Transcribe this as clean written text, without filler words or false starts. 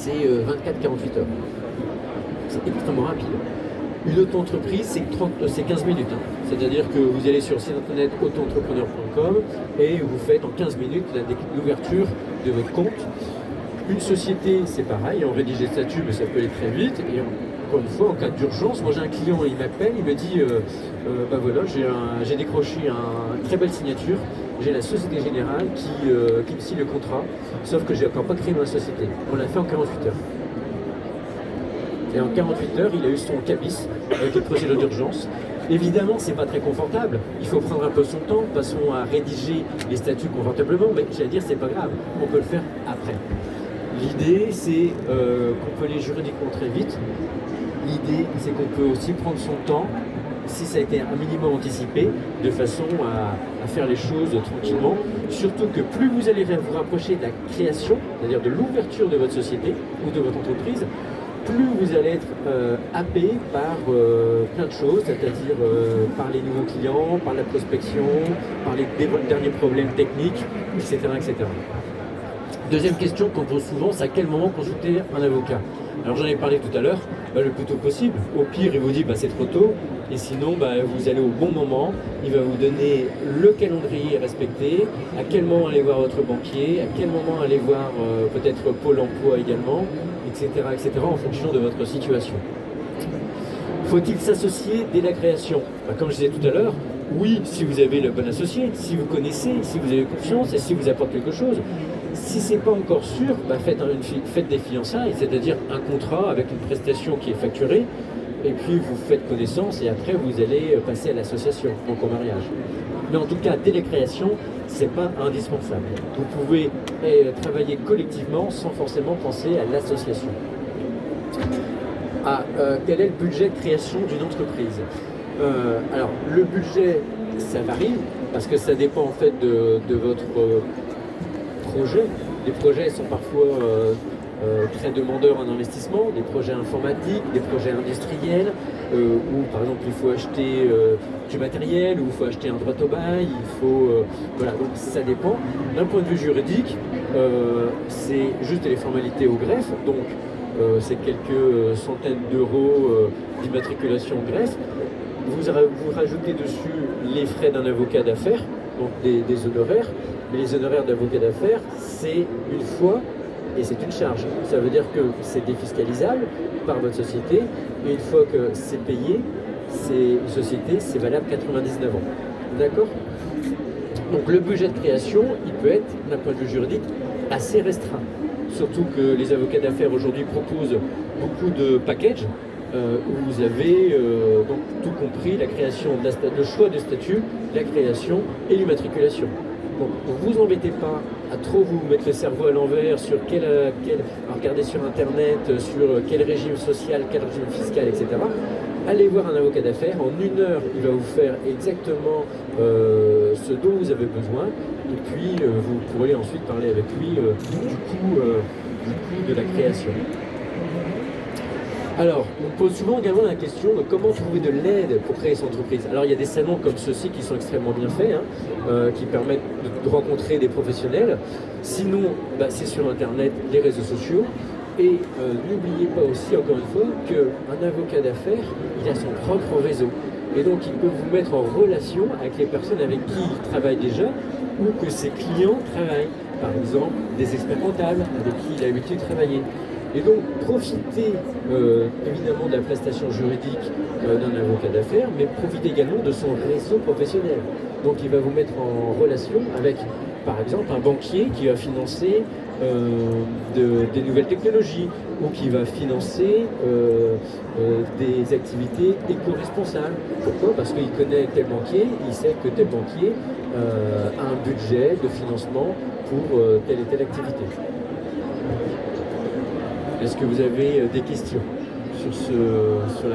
c'est 24-48 heures. C'est extrêmement rapide. Une auto-entreprise, c'est 15 minutes. Hein. C'est-à-dire que vous allez sur le site internet autoentrepreneur.com et vous faites en 15 minutes l'ouverture de votre compte. Une société, c'est pareil, on rédige des statuts, mais ça peut aller très vite. Et encore une fois, en cas d'urgence, moi j'ai un client, il m'appelle, il me dit bah voilà, j'ai décroché une très belle signature, j'ai la Société Générale qui me signe le contrat, sauf que j'ai encore pas créé ma société. On l'a fait en 48 heures. Et en 48 heures, il a eu son cabis avec une procédure d'urgence. Évidemment, c'est pas très confortable. Il faut prendre un peu son temps, passons à rédiger les statuts confortablement, mais j'allais dire, c'est pas grave, on peut le faire après. L'idée, c'est qu'on peut aller juridiquement très vite. L'idée, c'est qu'on peut aussi prendre son temps, si ça a été un minimum anticipé, de façon à faire les choses tranquillement. Surtout que plus vous allez vous rapprocher de la création, c'est-à-dire de l'ouverture de votre société ou de votre entreprise, plus vous allez être happé par plein de choses, c'est-à-dire par les nouveaux clients, par la prospection, par les derniers problèmes techniques, etc., etc. Deuxième question qu'on pose souvent, c'est à quel moment consulter un avocat? Alors j'en ai parlé tout à l'heure, le plus tôt possible. Au pire, il vous dit c'est trop tôt, et sinon vous allez au bon moment. Il va vous donner le calendrier respecté, à quel moment aller voir votre banquier, à quel moment aller voir peut-être Pôle emploi également, etc., etc., en fonction de votre situation. Faut-il s'associer dès la création? Comme je disais tout à l'heure, oui, si vous avez le bon associé, si vous connaissez, si vous avez confiance et si vous apporte quelque chose. Si ce n'est pas encore sûr, faites des fiançailles, c'est-à-dire un contrat avec une prestation qui est facturée, et puis vous faites connaissance et après vous allez passer à l'association, donc au mariage. Mais en tout cas, dès la création, ce n'est pas indispensable. Vous pouvez travailler collectivement sans forcément penser à l'association. Quel est le budget de création d'une entreprise? Alors, le budget, ça varie, parce que ça dépend en fait de votre projet. Les projets sont parfois très demandeurs en investissement, des projets informatiques, des projets industriels, où par exemple il faut acheter du matériel, où il faut acheter un droit au bail, voilà, donc ça dépend. D'un point de vue juridique, c'est juste les formalités au greffe, donc c'est quelques centaines d'euros d'immatriculation au greffe. Vous rajoutez dessus les frais d'un avocat d'affaires, donc des honoraires, mais les honoraires d'avocat d'affaires, c'est une fois et c'est une charge. Ça veut dire que c'est défiscalisable par votre société, et une fois que c'est payé, une société, c'est valable 99 ans. D'accord? Donc le budget de création, il peut être, d'un point de vue juridique, assez restreint. Surtout que les avocats d'affaires aujourd'hui proposent beaucoup de packages, où vous avez donc tout compris, la création, le choix de statut, la création et l'immatriculation. Donc ne vous embêtez pas à trop vous mettre le cerveau à l'envers sur regarder sur internet, sur quel régime social, quel régime fiscal, etc. Allez voir un avocat d'affaires, en 1 heure il va vous faire exactement ce dont vous avez besoin, et puis vous pourrez ensuite parler avec lui du coût de la création. Alors, on pose souvent également la question de comment trouver de l'aide pour créer son entreprise. Alors, il y a des salons comme ceux-ci qui sont extrêmement bien faits, qui permettent de rencontrer des professionnels. Sinon, c'est sur Internet, les réseaux sociaux. Et n'oubliez pas aussi, encore une fois, qu'un avocat d'affaires, il a son propre réseau. Et donc, il peut vous mettre en relation avec les personnes avec qui il travaille déjà ou que ses clients travaillent. Par exemple, des experts comptables avec qui il a l'habitude de travailler. Et donc, profitez évidemment de la prestation juridique d'un avocat d'affaires, mais profitez également de son réseau professionnel. Donc, il va vous mettre en relation avec, par exemple, un banquier qui va financer des nouvelles technologies ou qui va financer des activités éco-responsables. Pourquoi? Parce qu'il connaît tel banquier, il sait que tel banquier a un budget de financement pour telle et telle activité. Est-ce que vous avez des questions sur la